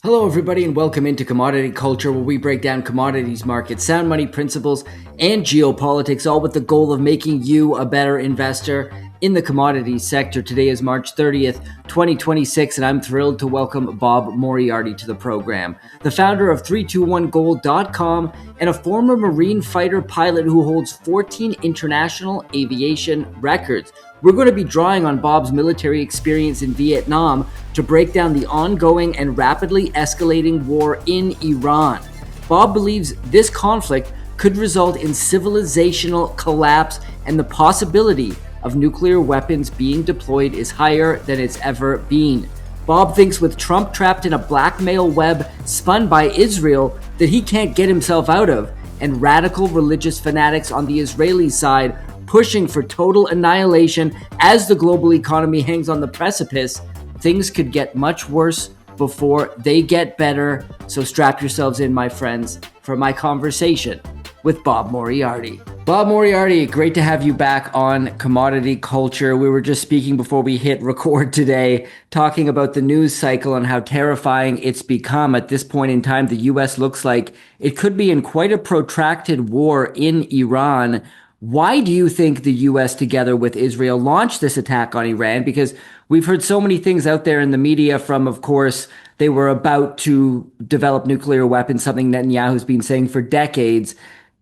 Hello, everybody, and welcome into Commodity Culture, where we break down commodities markets, sound money principles, and geopolitics, all with the goal of making you a better investor in the commodities sector. Today is March 30th, 2026, and I'm thrilled to welcome Bob Moriarty to the program, the founder of 321gold.com and a former Marine fighter pilot who holds 14 international aviation records. We're going to be drawing on Bob's military experience in Vietnam to break down the ongoing and rapidly escalating war in Iran. Bob believes this conflict could result in civilizational collapse, and the possibility of nuclear weapons being deployed is higher than it's ever been. Bob thinks with Trump trapped in a blackmail web spun by Israel that he can't get himself out of, and radical religious fanatics on the Israeli side pushing for total annihilation as the global economy hangs on the precipice, things could get much worse before they get better. So strap yourselves in, my friends, for my conversation with Bob Moriarty. Bob Moriarty, great to have you back on Commodity Culture. We were just speaking before we hit record today, talking about the news cycle and how terrifying it's become. At this point in time, the U.S. looks like it could be in quite a protracted war in Iran. Why do you think the U.S., together with Israel, launched this attack on Iran? Because we've heard so many things out there in the media from, of course, they were about to develop nuclear weapons, something Netanyahu's been saying for decades,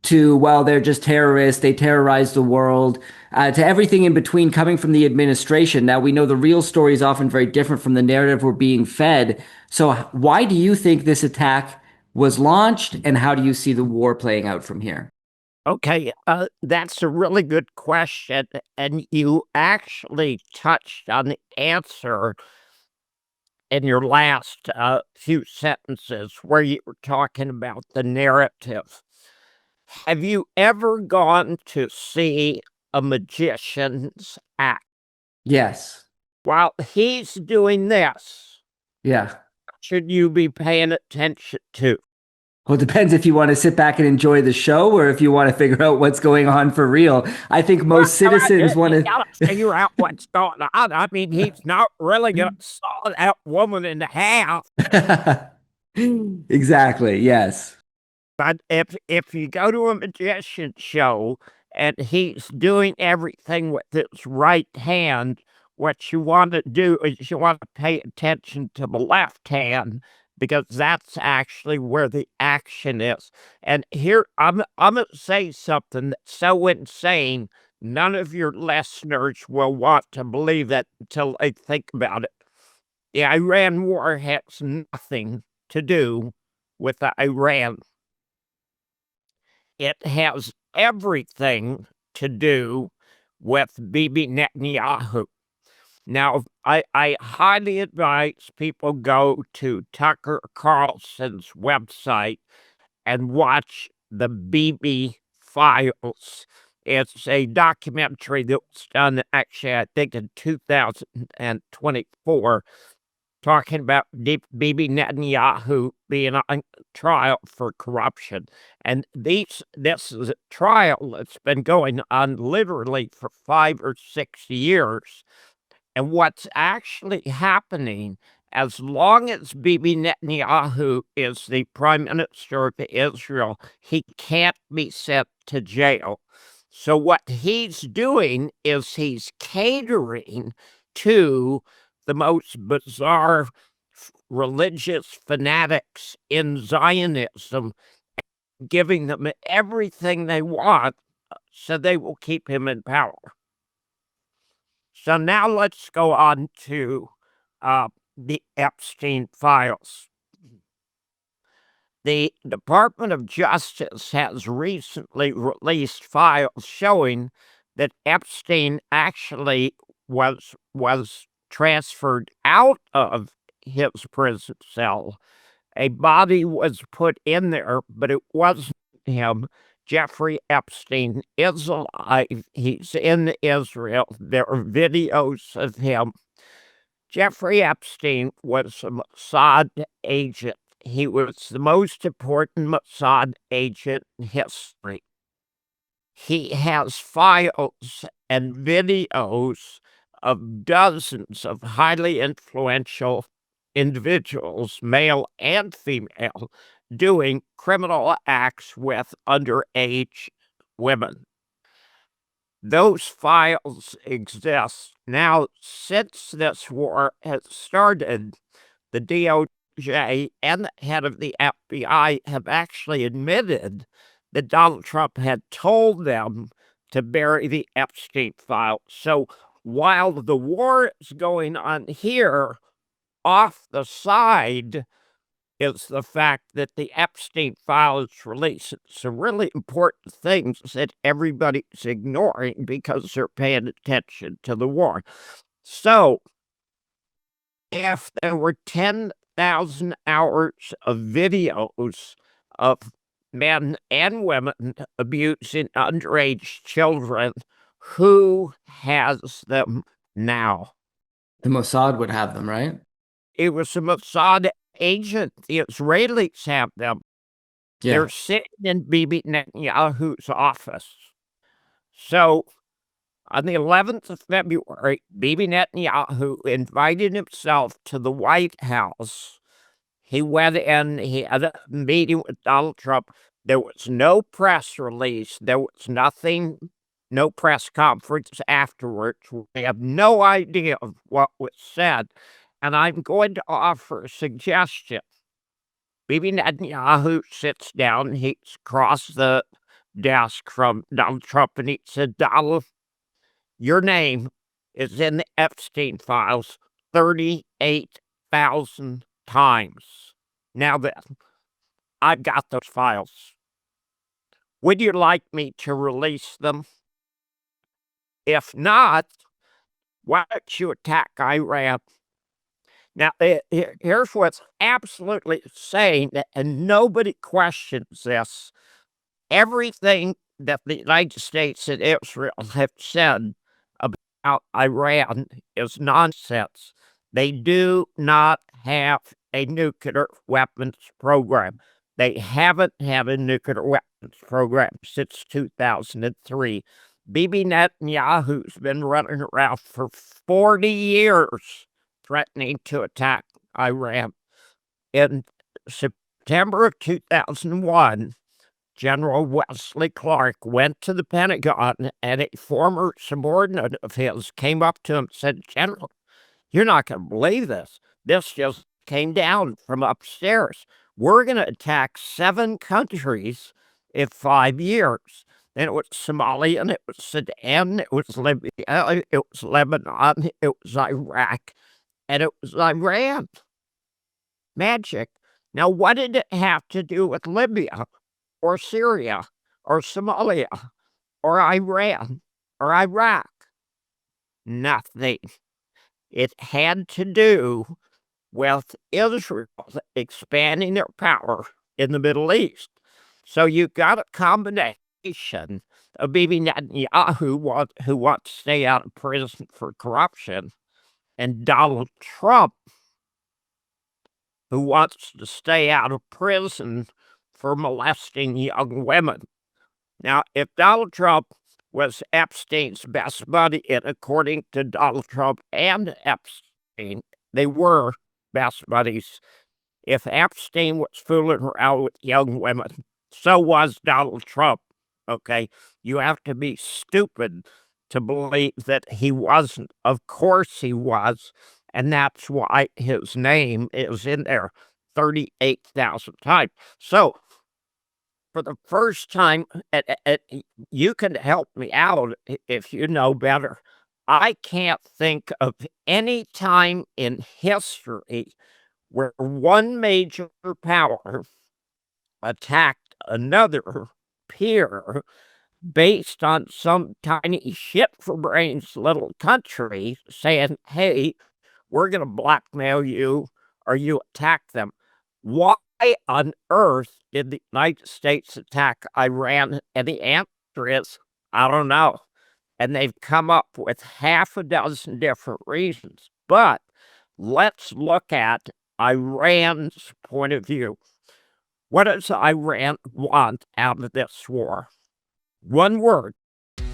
to, well, they're just terrorists, they terrorize the world, to everything in between coming from the administration. Now, we know the real story is often very different from the narrative we're being fed. So why do you think this attack was launched, and how do you see the war playing out from here? Okay, that's a really good question, and you actually touched on the answer in your last few sentences where you were talking about the narrative. Have you ever gone to see a magician's act? Yes. While he's doing this, Yeah. should you be paying attention to? Well, it depends if you want to sit back and enjoy the show or if you want to figure out what's going on for real. I think Well, most citizens want you to. gotta figure out what's going on. I mean, he's not really gonna saw that woman in half. Exactly. Yes. But if you go to a magician show and he's doing everything with his right hand, what you want to do is you want to pay attention to the left hand because that's actually where the action is. And here I'm gonna say something that's so insane, none of your listeners will want to believe it until they think about it. The Iran war has nothing to do with the Iran. It has everything to do with Bibi Netanyahu. Now, I highly advise people go to Tucker Carlson's website and watch the Bibi Files. It's a documentary that was done actually, I think, in 2024, talking about Bibi Netanyahu being on trial for corruption. And this is a trial that's been going on literally for 5 or 6 years. And what's actually happening, as long as Bibi Netanyahu is the prime minister of Israel, he can't be sent to jail. So what he's doing is he's catering to the most bizarre religious fanatics in Zionism, giving them everything they want so they will keep him in power. So now let's go on to the Epstein files. The Department of Justice has recently released files showing that Epstein actually was transferred out of his prison cell. A body was put in there, but it wasn't him. Jeffrey Epstein is alive. He's in Israel. There are videos of him. Jeffrey Epstein was a Mossad agent. He was the most important Mossad agent in history. He has files and videos of dozens of highly influential individuals, male and female, doing criminal acts with underage women. Those files exist. Now, since this war has started, the DOJ and the head of the FBI have actually admitted that Donald Trump had told them to bury the Epstein file. So while the war is going on here, off the side is the fact that the Epstein file is released. Some really important things that everybody's ignoring because they're paying attention to the war. So if there were 10,000 hours of videos of men and women abusing underage children, who has them now? The Mossad would have them, right? It was a Mossad agent. The Israelis have them. Yeah. They're sitting in Bibi Netanyahu's office. So on the 11th of February, Bibi Netanyahu invited himself to the White House. He went in, he had a meeting with Donald Trump. There was no press release. There was nothing, no press conference afterwards. We have no idea of what was said. And I'm going to offer a suggestion. Bibi Netanyahu sits down, he's across the desk from Donald Trump, and he said, Donald, your name is in the Epstein files 38,000 times. Now then, I've got those files. Would you like me to release them? If not, why don't you attack Iran? Now, here's what's absolutely insane, and nobody questions this. Everything that the United States and Israel have said about Iran is nonsense. They do not have a nuclear weapons program. They haven't had a nuclear weapons program since 2003. Bibi Netanyahu's been running around for 40 years threatening to attack Iran. In September of 2001, General Wesley Clark went to the Pentagon, and a former subordinate of his came up to him and said, General, you're not going to believe this. This just came down from upstairs. We're going to attack 7 countries in 5 years. And it was Somalia, and it was Sudan, it was Libya, it was Lebanon, it was Iraq, and it was Iran. Magic. Now, what did it have to do with Libya or Syria or Somalia or Iran or Iraq? Nothing. It had to do with Israel expanding their power in the Middle East. So you got a combination of Bibi Netanyahu, who wants to stay out of prison for corruption, and Donald Trump, who wants to stay out of prison for molesting young women. Now, if Donald Trump was Epstein's best buddy, and according to Donald Trump and Epstein, they were best buddies. If Epstein was fooling around with young women, so was Donald Trump, okay? You have to be stupid to believe that he wasn't. Of course he was, and that's why his name is in there 38,000 times. So, for the first time, you can help me out if you know better. I can't think of any time in history where one major power attacked another peer based on some tiny shit-for-brains little country saying, hey, we're going to blackmail you or you attack them. Why on earth did the United States attack Iran? And the answer is, I don't know. And they've come up with half a dozen different reasons. But let's look at Iran's point of view. What does Iran want out of this war? One word: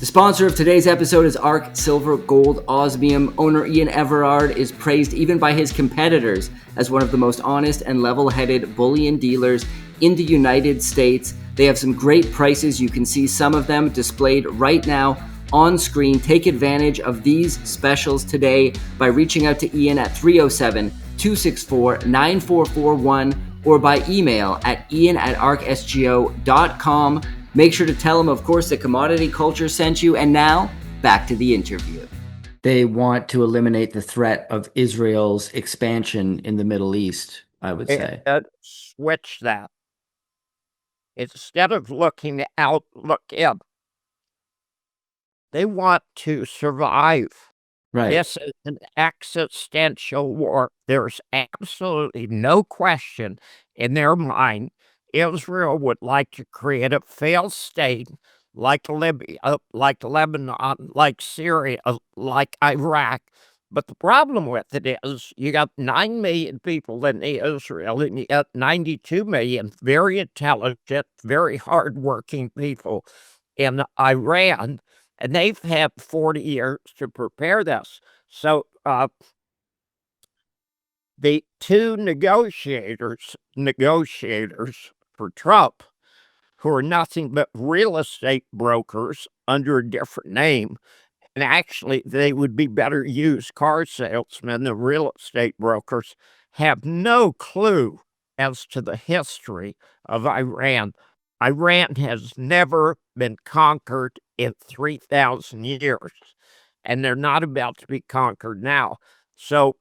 The sponsor of today's episode is ARC Silver Gold Osmium. Owner Ian Everard is praised even by his competitors as one of the most honest and level-headed bullion dealers in the United States. They have some great prices. You can see some of them displayed right now on screen. Take advantage of these specials today by reaching out to Ian at 307-264-9441 or by email at ian@arcsgo.com. Make sure to tell them, of course, that Commodity Culture sent you. And now, back to the interview. They want to eliminate the threat of Israel's expansion in the Middle East, I would say. Switch that. Instead of looking out, look in. They want to survive. Right. This is an existential war. There's absolutely no question in their mind Israel would like to create a failed state like Libya, like Lebanon, like Syria, like Iraq. But the problem with it is you got 9 million people in Israel and you got 92 million very intelligent, very hardworking people in Iran. And they've had 40 years to prepare this. So the two negotiators for Trump, who are nothing but real estate brokers under a different name, and actually they would be better used car salesmen than real estate brokers, have no clue as to the history of Iran. Iran has never been conquered in 3,000 years, and they're not about to be conquered now. So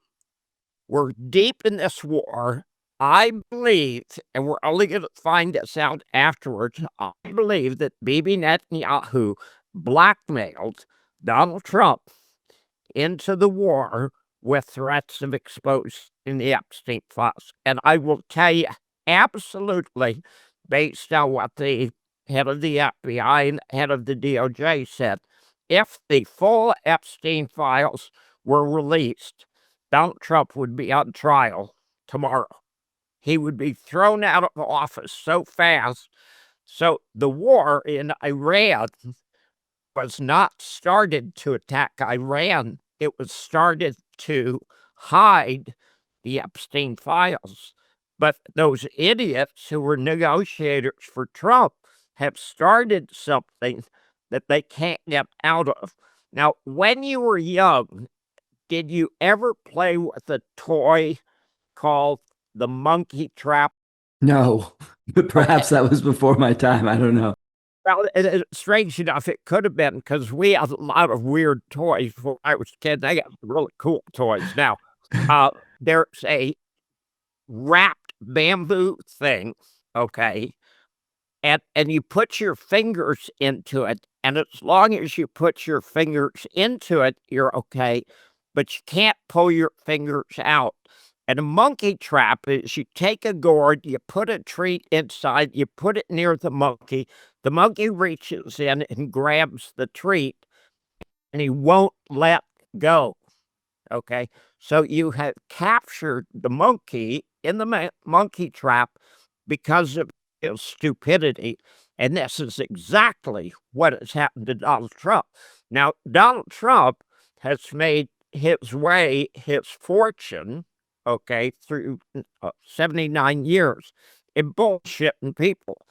we're deep in this war. I believe, and we're only going to find this out afterwards, I believe that Bibi Netanyahu blackmailed Donald Trump into the war with threats of exposing the Epstein files. And I will tell you absolutely, based on what the head of the FBI and head of the DOJ said, if the full Epstein files were released, Donald Trump would be on trial tomorrow. He would be thrown out of office so fast. So the war in Iran was not started to attack Iran. It was started to hide the Epstein files. But those idiots who were negotiators for Trump have started something that they can't get out of. Now, when you were young, did you ever play with a toy called the monkey trap? No, but perhaps that was before my time. I don't know. Well, strange enough, it could have been because we had a lot of weird toys when I was a kid. They got really cool toys now. There's a wrapped bamboo thing, okay, and you put your fingers into it, and as long as you put your fingers into it, you're okay, but you can't pull your fingers out. And a monkey trap is you take a gourd, you put a treat inside, you put it near the monkey reaches in and grabs the treat, and he won't let go, okay? So you have captured the monkey in the monkey trap because of his stupidity, and this is exactly what has happened to Donald Trump. Now, Donald Trump has made his way, his fortune, okay, through 79 years in bullshitting people.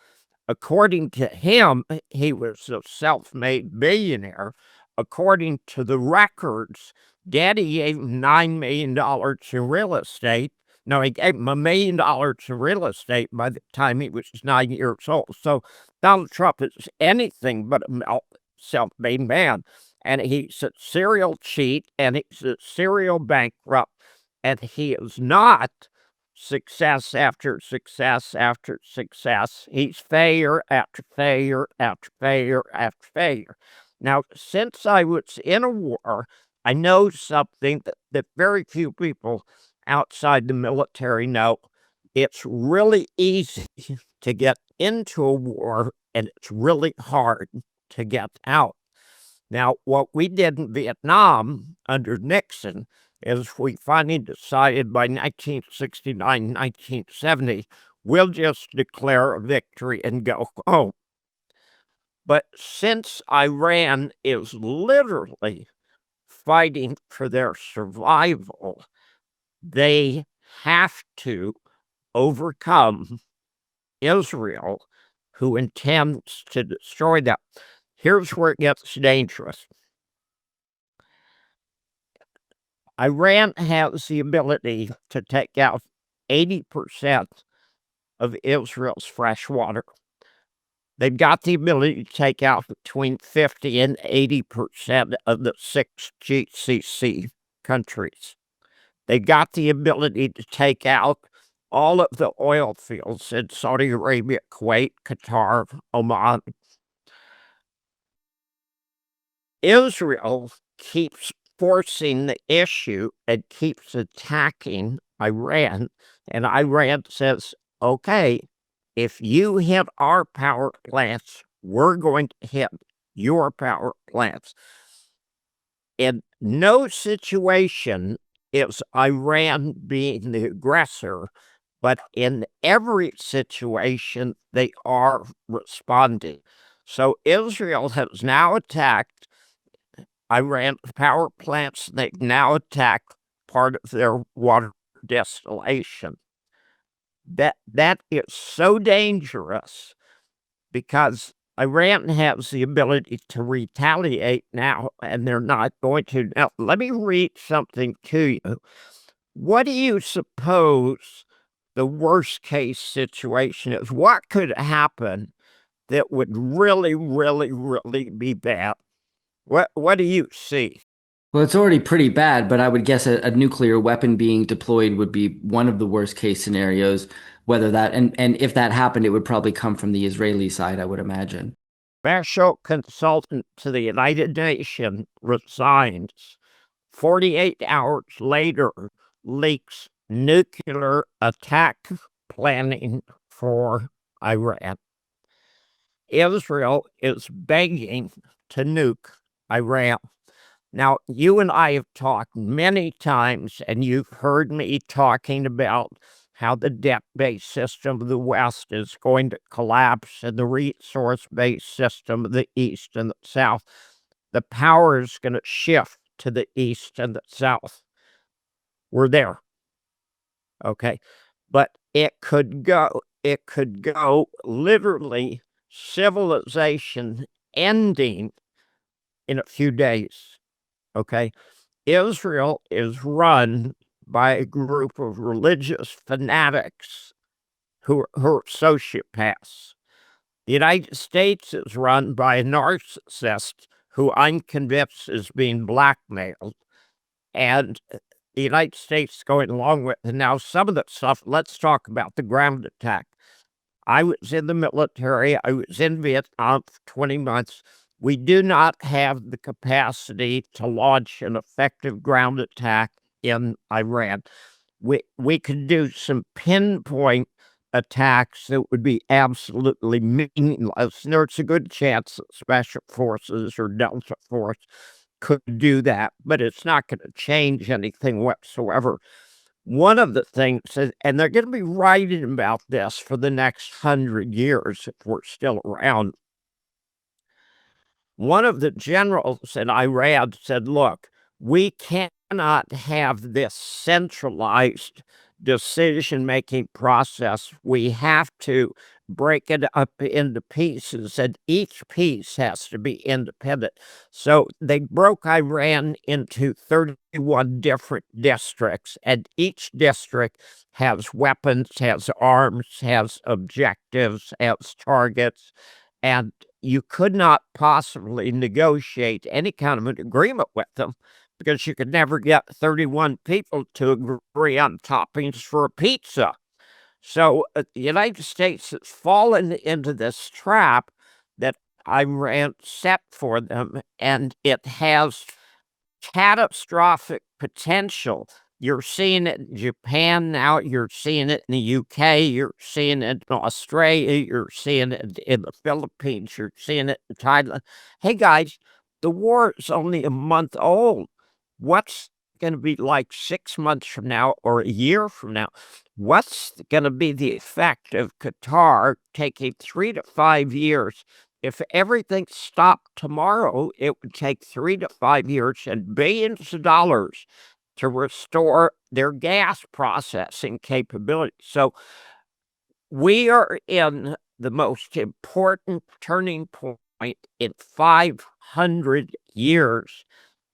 According to him, he was a self-made billionaire. According to the records, Daddy gave him $9 million in real estate. No, he gave him $1 million in real estate by the time he was 9 years old. So Donald Trump is anything but a self-made man. And he's a serial cheat, and he's a serial bankrupt, and he is not success after success after success. He's failure after failure after failure after failure. Now, since I was in a war, I know something that very few people outside the military know. It's really easy to get into a war, and it's really hard to get out. Now, what we did in Vietnam under Nixon is we finally decided by 1969, 1970, we'll just declare a victory and go home. But since Iran is literally fighting for their survival, they have to overcome Israel, who intends to destroy them. Here's where it gets dangerous. Iran has the ability to take out 80% of Israel's fresh water. They've got the ability to take out between 50 and 80% of the 6 GCC countries. They've got the ability to take out all of the oil fields in Saudi Arabia, Kuwait, Qatar, Oman. Israel keeps forcing the issue and keeps attacking Iran. And Iran says, okay, if you hit our power plants, we're going to hit your power plants. In no situation is Iran being the aggressor, but in every situation, they are responding. So Israel has now attacked Iran's power plants. They've now attacked part of their water distillation. That is so dangerous because Iran has the ability to retaliate now, and they're not going to. Now, let me read something to you. What do you suppose the worst case situation is? What could happen that would really, really, really be bad? What do you see? Well, it's already pretty bad, but I would guess a nuclear weapon being deployed would be one of the worst case scenarios. Whether that and if that happened, it would probably come from the Israeli side, I would imagine. Special consultant to the United Nations resigns. 48 hours later, leaks nuclear attack planning for Iran. Israel is begging to nuke Iran. Now, you and I have talked many times, and you've heard me talking about how the debt-based system of the West is going to collapse and the resource-based system of the East and the South. The power is going to shift to the East and the South. We're there. Okay. But it could go literally civilization ending in a few days. Okay. Israel is run by a group of religious fanatics who are sociopaths. The United States is run by a narcissist who I'm convinced is being blackmailed. And the United States is going along with it. Now, some of the stuff, let's talk about the ground attack. I was in the military. I was in Vietnam for 20 months. We do not have the capacity to launch an effective ground attack in Iran. We could do some pinpoint attacks that would be absolutely meaningless. And there's a good chance that Special Forces or Delta Force could do that, but it's not going to change anything whatsoever. One of the things, and they're going to be writing about this for the next 100 years if we're still around. One of the generals in Iran said, look, we cannot have this centralized decision-making process. We have to break it up into pieces, and each piece has to be independent. So they broke Iran into 31 different districts, and each district has weapons, has arms, has objectives, has targets, and you could not possibly negotiate any kind of an agreement with them because you could never get 31 people to agree on toppings for a pizza. So the United States has fallen into this trap that Iran set for them, and it has catastrophic potential. You're seeing it in Japan now. You're seeing it in the UK. You're seeing it in Australia. You're seeing it in the Philippines. You're seeing it in Thailand. Hey, guys, the war is only a month old. What's going to be like 6 months from now or a year from now? What's going to be the effect of Qatar taking 3 to 5 years If everything stopped tomorrow, it would take 3 to 5 years and billions of dollars to restore their gas processing capability. So we are in the most important turning point in 500 years,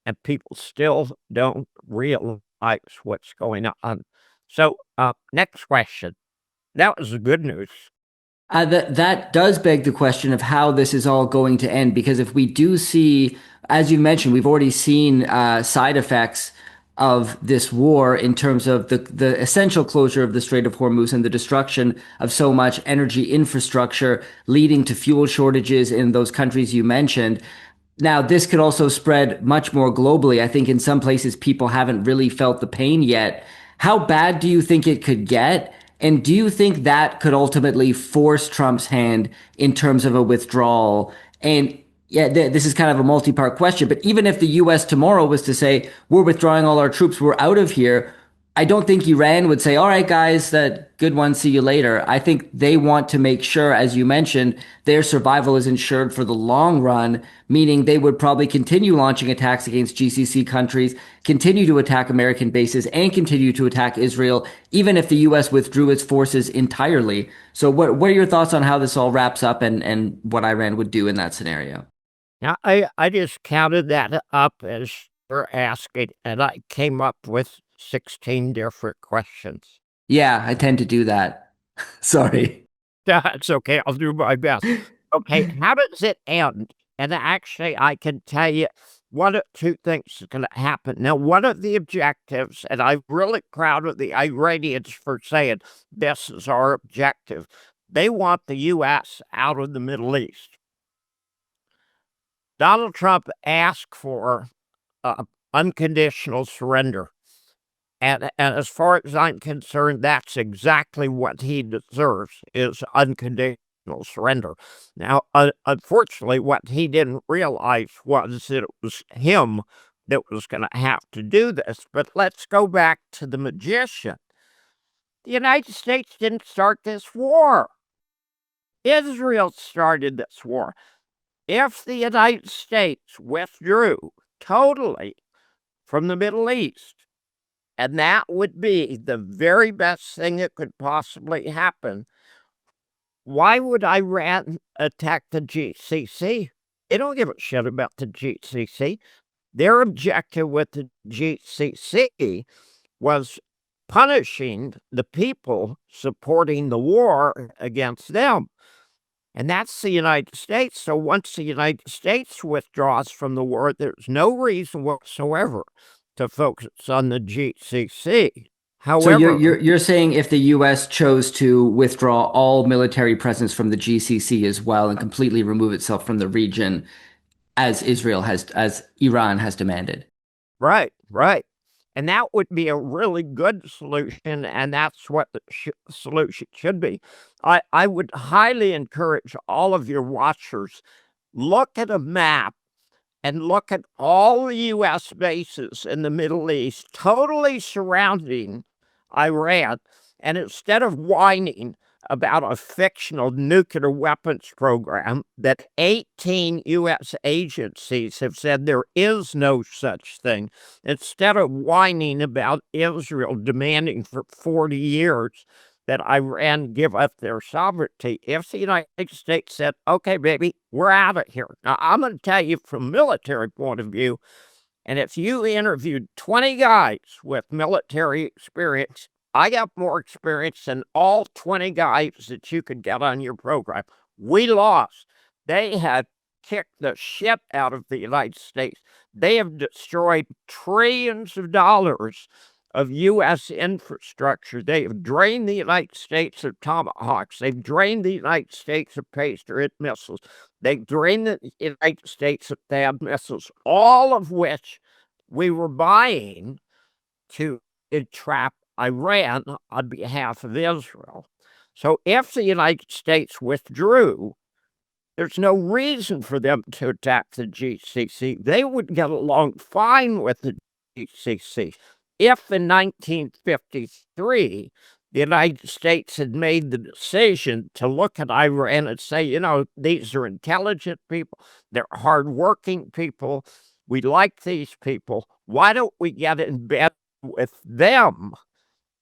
and people still don't realize what's going on. So, next question. That was the good news. That does beg the question of how this is all going to end, because if we do see, as you mentioned, we've already seen side effects of this war in terms of the essential closure of the Strait of Hormuz and the destruction of so much energy infrastructure, leading to fuel shortages in those countries you mentioned. Now, this could also spread much more globally. I think in some places people haven't really felt the pain yet. How bad do you think it could get? And do you think that could ultimately force Trump's hand in terms of a withdrawal? And yeah, this is kind of a multi-part question, but even if the US tomorrow was to say, we're withdrawing all our troops, we're out of here, I don't think Iran would say, all right, guys, that good one, see you later. I think they want to make sure, as you mentioned, their survival is ensured for the long run, meaning they would probably continue launching attacks against GCC countries, continue to attack American bases, and continue to attack Israel, even if the U.S. withdrew its forces entirely. So what are your thoughts on how this all wraps up and what Iran would do in that scenario? Now, I just counted that up as you're asking, and I came up with 16 different questions. Yeah, I tend to do that. Sorry. That's okay. I'll do my best. Okay, how does it end? And actually, I can tell you one of two things is going to happen. Now, one of the objectives, and I'm really proud of the Iranians for saying this is our objective, they want the U.S. out of the Middle East. Donald Trump asked for unconditional surrender. And as far as I'm concerned, that's exactly what he deserves, is unconditional surrender. Now, unfortunately, what he didn't realize was that it was him that was going to have to do this. But let's go back to the magician. The United States didn't start this war. Israel started this war. If the United States withdrew totally from the Middle East, and that would be the very best thing that could possibly happen, why would Iran attack the GCC? They don't give a shit about the GCC. Their objective with the GCC was punishing the people supporting the war against them. And that's the United States. So once the United States withdraws from the war, there's no reason whatsoever to focus on the GCC. However, so you're saying if the U.S. chose to withdraw all military presence from the GCC as well and completely remove itself from the region, as Iran has demanded. Right. And that would be a really good solution, and that's what the solution should be. I would highly encourage all of your watchers, look at a map and look at all the U.S. bases in the Middle East totally surrounding Iran, and instead of whining about a fictional nuclear weapons program that 18 U.S. agencies have said there is no such thing, instead of whining about Israel demanding for 40 years that Iran give up their sovereignty, if the United States said, okay, baby, we're out of here. Now, I'm going to tell you from a military point of view, and if you interviewed 20 guys with military experience, I got more experience than all 20 guys that you could get on your program. We lost. They had kicked the shit out of the United States. They have destroyed trillions of dollars of U.S. infrastructure. They have drained the United States of Tomahawks. They've drained the United States of Patriot missiles. They've drained the United States of THAAD missiles, all of which we were buying to entrap Iran on behalf of Israel. So if the United States withdrew, there's no reason for them to attack the GCC. They would get along fine with the GCC. If in 1953, the United States had made the decision to look at Iran and say, you know, these are intelligent people, they're hardworking people, we like these people. Why don't we get in bed with them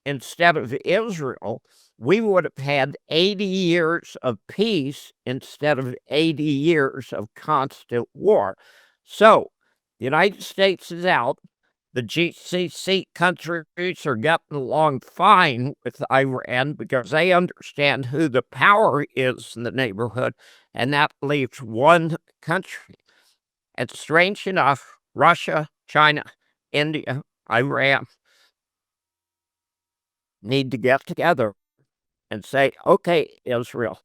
instead of Israel? We would have had 80 years of peace instead of 80 years of constant war. So the United States is out. The GCC countries are getting along fine with Iran because they understand who the power is in the neighborhood, and that leaves one country. And strange enough, Russia, China, India, Iran need to get together and say, okay, Israel,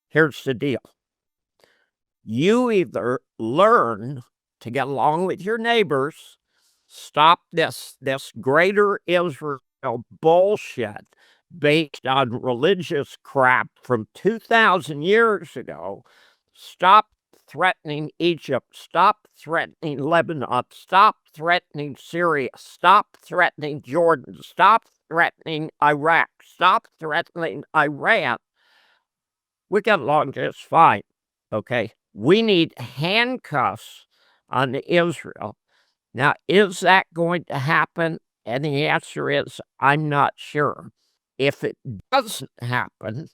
here's the deal. You either learn to get along with your neighbors, stop this greater Israel bullshit based on religious crap from 2,000 years ago. Stop threatening Egypt. Stop threatening Lebanon. Stop threatening Syria. Stop threatening Jordan. Stop threatening Iraq. Stop threatening Iran. We get along just fine, okay? We need handcuffs on Israel. Now, is that going to happen? And the answer is, I'm not sure. If it doesn't happen,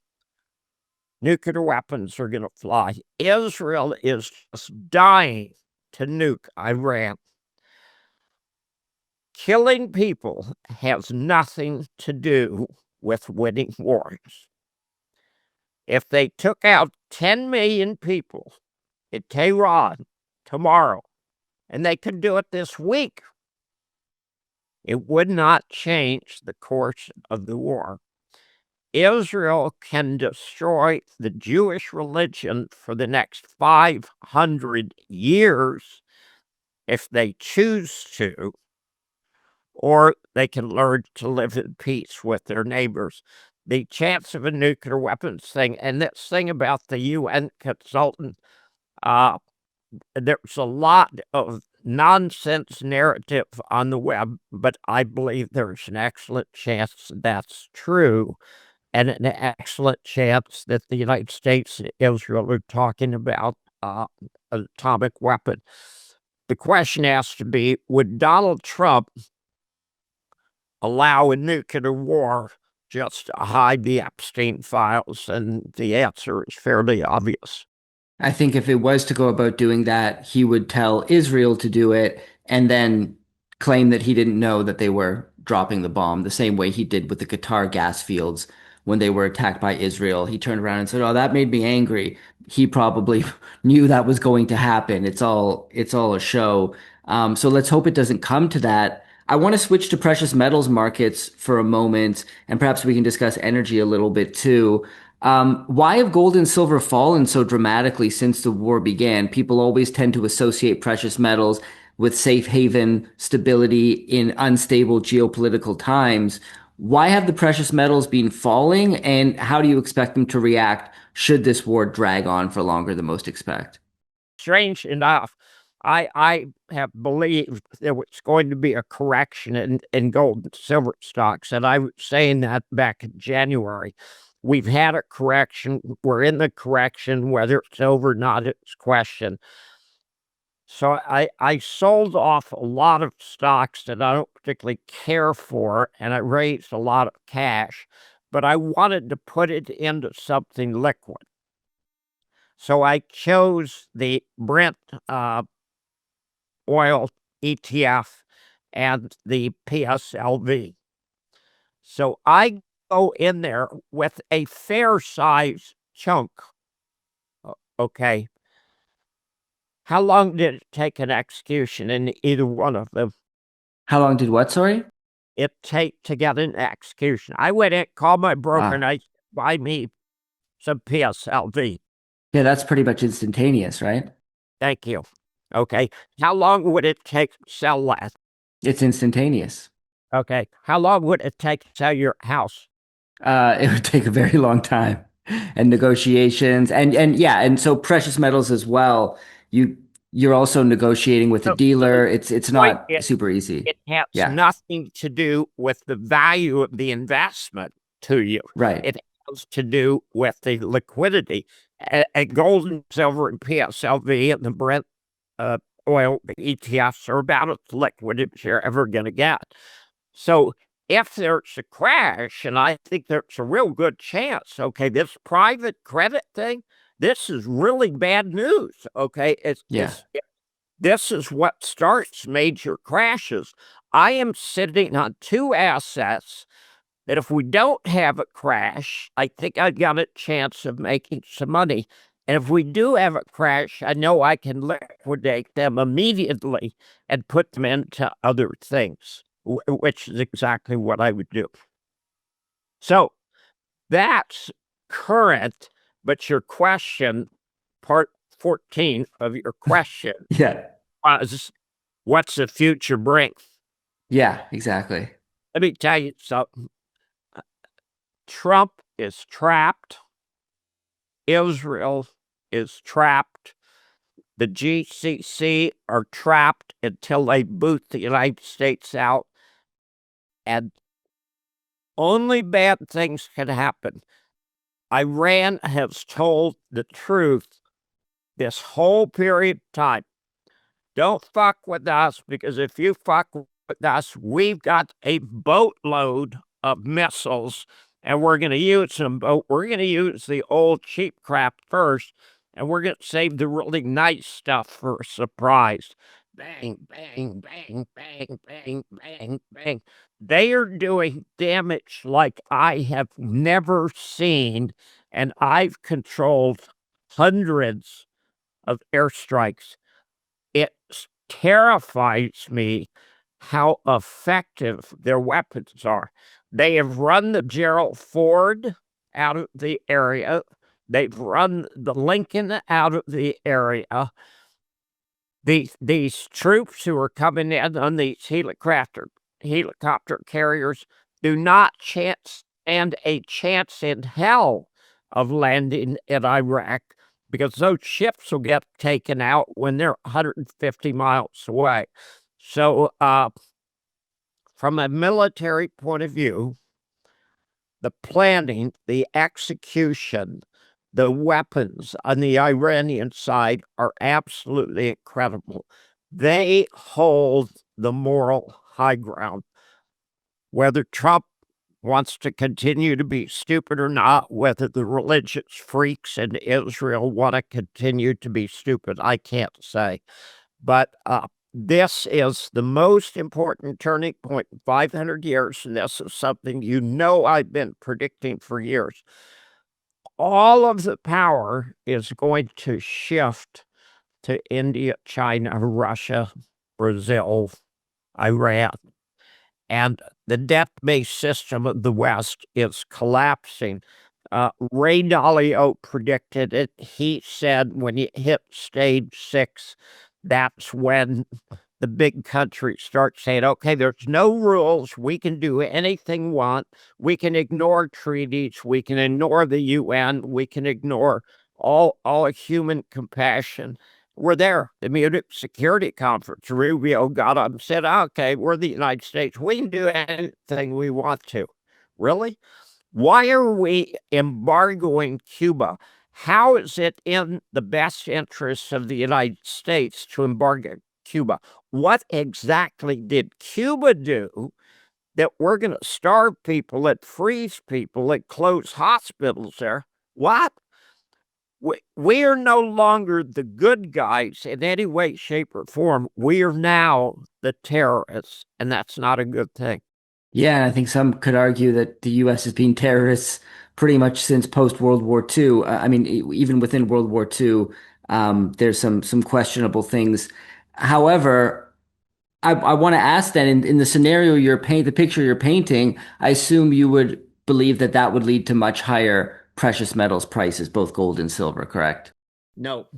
nuclear weapons are going to fly. Israel is just dying to nuke Iran. Killing people has nothing to do with winning wars. If they took out 10 million people in Tehran tomorrow, and they could do it this week, it would not change the course of the war. Israel can destroy the Jewish religion for the next 500 years if they choose to, or they can learn to live in peace with their neighbors. The chance of a nuclear weapons thing, and this thing about the UN consultant, there's a lot of nonsense narrative on the web, but I believe there's an excellent chance that's true, and an excellent chance that the United States and Israel are talking about an atomic weapon. The question has to be, would Donald Trump allow a nuclear war just to hide the Epstein files? And the answer is fairly obvious. I think if it was to go about doing that, he would tell Israel to do it and then claim that he didn't know that they were dropping the bomb, the same way he did with the Qatar gas fields when they were attacked by Israel. He turned around and said, "Oh, that made me angry." He probably knew that was going to happen. It's all a show. So let's hope it doesn't come to that. I want to switch to precious metals markets for a moment, and perhaps we can discuss energy a little bit too. Why have gold and silver fallen so dramatically since the war began? People always tend to associate precious metals with safe haven stability in unstable geopolitical times. Why have the precious metals been falling, and how do you expect them to react should this war drag on for longer than most expect? Strange enough, I have believed there was going to be a correction in gold and silver stocks, and I was saying that back in January. We've had a correction. We're in the correction. Whether it's over or not, it's question. So I sold off a lot of stocks that I don't particularly care for, and I raised a lot of cash, but I wanted to put it into something liquid. So I chose the Brent oil ETF and the PSLV. So I go in there with a fair size chunk. Okay. How long did it take an execution in either one of them? How long did what, sorry? It take to get an execution. I went in, called my broker, and I buy me some PSLV. Yeah, that's pretty much instantaneous, right? Thank you. Okay. How long would it take to sell that? It's instantaneous. Okay. How long would it take to sell your house? It would take a very long time and negotiations and yeah, and so precious metals as well. You're also negotiating with a dealer. It's not super easy. It has Yeah. nothing to do with the value of the investment to you. Right. It has to do with the liquidity. And gold and silver and PSLV and the Brent oil ETFs are about as liquid as you're ever going to get. So if there's a crash, and I think there's a real good chance, okay, this private credit thing, this is really bad news, okay? This is what starts major crashes. I am sitting on two assets that if we don't have a crash, I think I've got a chance of making some money. And if we do have a crash, I know I can liquidate them immediately and put them into other things, which is exactly what I would do. So that's current, but your question, part 14 of your question, Yeah. was what's the future bring? Yeah, exactly. Let me tell you something. Trump is trapped. Israel is trapped. The GCC are trapped until they boot the United States out. And only bad things can happen. Iran has told the truth this whole period of time. Don't fuck with us, because if you fuck with us, we've got a boatload of missiles, and we're going to use them, but we're going to use the old cheap crap first, and we're going to save the really nice stuff for a surprise. Bang, bang, bang, bang, bang, bang, bang. They are doing damage like I have never seen, and I've controlled hundreds of airstrikes. It terrifies me how effective their weapons are. They have run the Gerald Ford out of the area. They've run the Lincoln out of the area. These troops who are coming in on these helicopter carriers do not stand a chance in hell of landing in Iraq, because those ships will get taken out when they're 150 miles away. So from a military point of view, the planning, the execution, the weapons on the Iranian side are absolutely incredible. They hold the moral high ground. Whether Trump wants to continue to be stupid or not, whether the religious freaks in Israel want to continue to be stupid, I can't say. But this is the most important turning point in 500 years, and this is something I've been predicting for years. All of the power is going to shift to India, China, Russia, Brazil, Iran. And the debt-based system of the West is collapsing. Ray Dalio predicted it. He said when you hit stage 6, that's when the big countries start saying, okay, there's no rules. We can do anything we want. We can ignore treaties. We can ignore the UN. We can ignore all human compassion. We're there. The Munich Security Conference, Rubio got up and said, okay, we're the United States. We can do anything we want to. Really? Why are we embargoing Cuba? How is it in the best interests of the United States to embargo Cuba? What exactly did Cuba do that we're going to starve people and freeze people and close hospitals there? What? We are no longer the good guys in any way, shape, or form. We are now the terrorists, and that's not a good thing. Yeah, and I think some could argue that the U.S. has been terrorists pretty much since post-World War II. I mean, even within World War II, there's some questionable things. However, I want to ask then, in the scenario the picture you're painting, I assume you would believe that that would lead to much higher precious metals prices, both gold and silver, correct? No.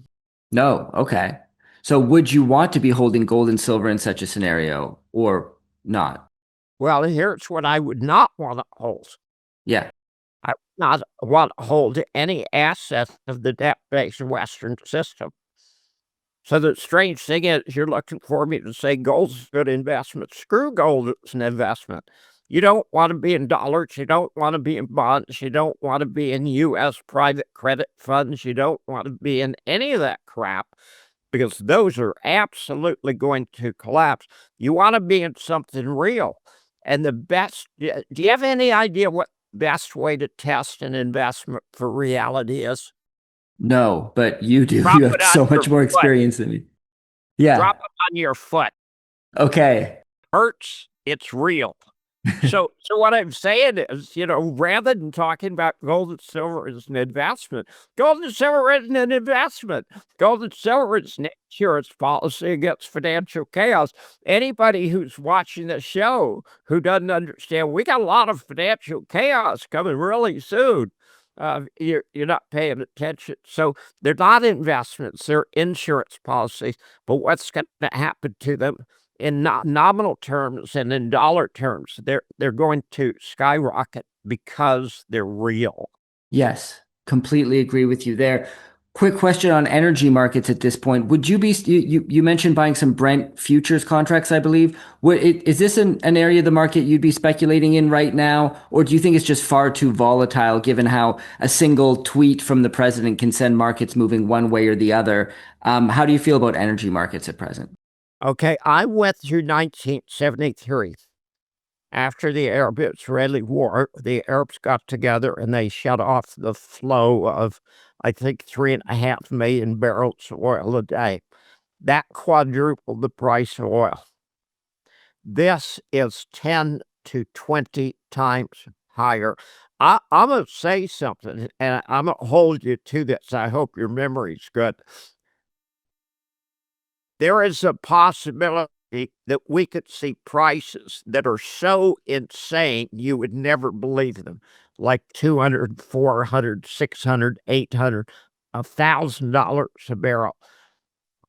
No, okay. So would you want to be holding gold and silver in such a scenario or not? Well, here's what I would not want to hold. Yeah. I would not want to hold any asset of the debt-based Western system. So the strange thing is, you're looking for me to say gold's a good investment. Screw gold as an investment. You don't want to be in dollars. You don't want to be in bonds. You don't want to be in U.S. private credit funds. You don't want to be in any of that crap because those are absolutely going to collapse. You want to be in something real. And the best, do you have any idea what best way to test an investment for reality is? No, but you do. Drop You it have on so your much more foot. experience than me. Yeah. Drop it on your foot. Okay. Hurts, it's real. So what I'm saying is, rather than talking about gold and silver as an investment, gold and silver isn't an investment. Gold and silver is an insurance policy against financial chaos. Anybody who's watching the show who doesn't understand, we got a lot of financial chaos coming really soon. You're not paying attention. So they're not investments, they're insurance policies. But what's going to happen to them? In nominal terms and in dollar terms, they're going to skyrocket because they're real. Yes, completely agree with you there. Quick question on energy markets at this point. Would you be, you mentioned buying some Brent futures contracts, I believe. Is this an area of the market you'd be speculating in right now? Or do you think it's just far too volatile given how a single tweet from the president can send markets moving one way or the other? How do you feel about energy markets at present? Okay, I went through 1973. After the Arab-Israeli war, the Arabs got together and they shut off the flow of, I think, 3.5 million barrels of oil a day. That quadrupled the price of oil. This is 10 to 20 times higher. I'm going to say something, and I'm going to hold you to this. I hope your memory's good. There is a possibility that we could see prices that are so insane you would never believe them, like 200, 400, 600, 800, $1,000 a barrel.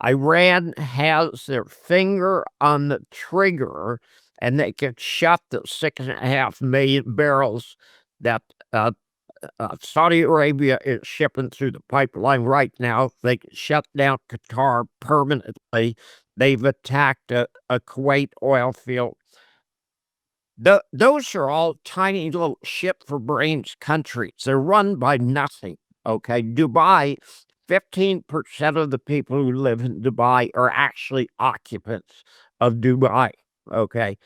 Iran has their finger on the trigger, and they can shut the 6.5 million barrels that Saudi Arabia is shipping through the pipeline right now. They can shut down Qatar permanently. They've attacked a Kuwait oil field. Those are all tiny little ship for brains countries. They're run by nothing. Okay. Dubai, 15% of the people who live in Dubai are actually occupants of Dubai. Okay.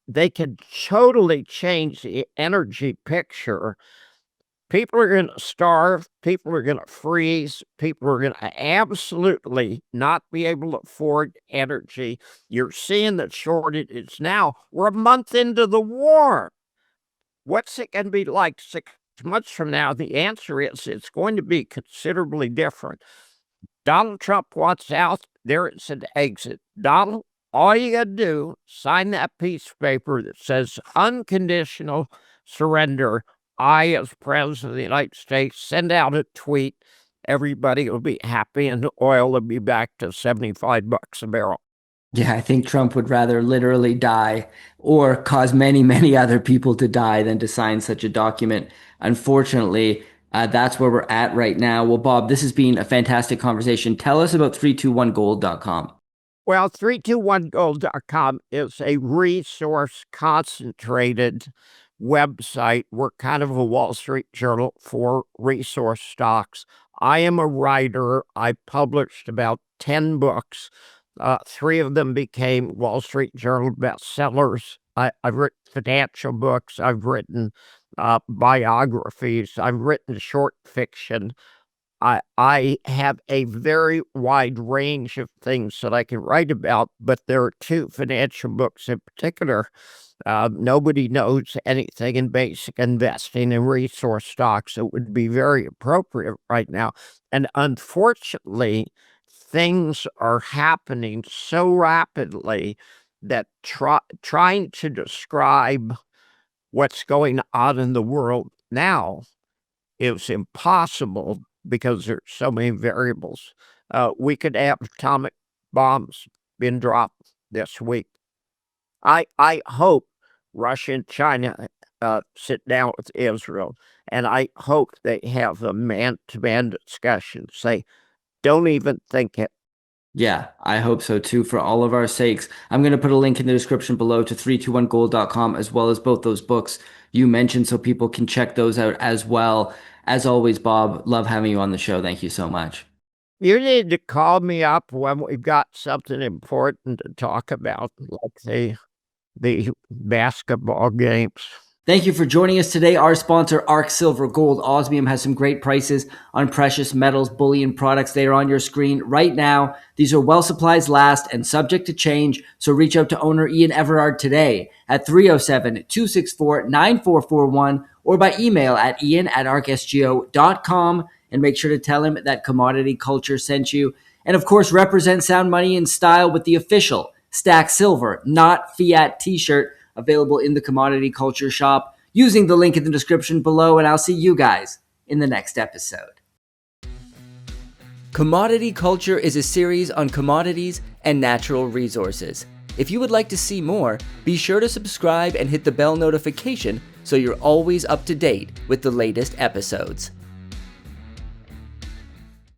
They can totally change the energy picture. People are going to starve. People are going to freeze. People are going to absolutely not be able to afford energy. You're seeing the shortages now. We're a month into the war. What's it going to be like 6 months from now? The answer is it's going to be considerably different. Donald Trump wants out. There is an exit. Donald, all you got to do, sign that piece of paper that says unconditional surrender. I, as president of the United States, send out a tweet. Everybody will be happy, and the oil will be back to $75 a barrel. Yeah, I think Trump would rather literally die or cause many, many other people to die than to sign such a document. Unfortunately, that's where we're at right now. Well, Bob, this has been a fantastic conversation. Tell us about 321gold.com. Well, 321gold.com is a resource concentrated website. We're kind of a Wall Street Journal for resource stocks. I am a writer. I published about 10 books. 3 of them became Wall Street Journal bestsellers. I've written financial books. I've written biographies. I've written short fiction. I have a very wide range of things that I can write about, but there are 2 financial books in particular. Nobody knows anything in basic investing in resource stocks. It would be very appropriate right now. And unfortunately, things are happening so rapidly that trying to describe what's going on in the world now is impossible because there's so many variables. We could have atomic bombs being dropped this week. I hope Russia and China sit down with Israel, and I hope they have a man-to-man discussion. Say, don't even think it. Yeah, I hope so too, for all of our sakes. I'm going to put a link in the description below to 321gold.com, as well as both those books you mentioned, so people can check those out as well. As always, Bob, love having you on the show. Thank you so much. You need to call me up when we've got something important to talk about, like the basketball games. Thank you for joining us today. Our sponsor, Arc Silver Gold Osmium, has some great prices on precious metals, bullion products. They are on your screen right now. These are well supplies last and subject to change. So reach out to owner Ian Everard today at 307-264-9441 or by email at ian@arcsgo.com, and make sure to tell him that Commodity Culture sent you. And of course, represent sound money in style with the official Stack Silver, not Fiat t-shirt, available in the Commodity Culture shop using the link in the description below, and I'll see you guys in the next episode. Commodity Culture is a series on commodities and natural resources. If you would like to see more, be sure to subscribe and hit the bell notification so you're always up to date with the latest episodes.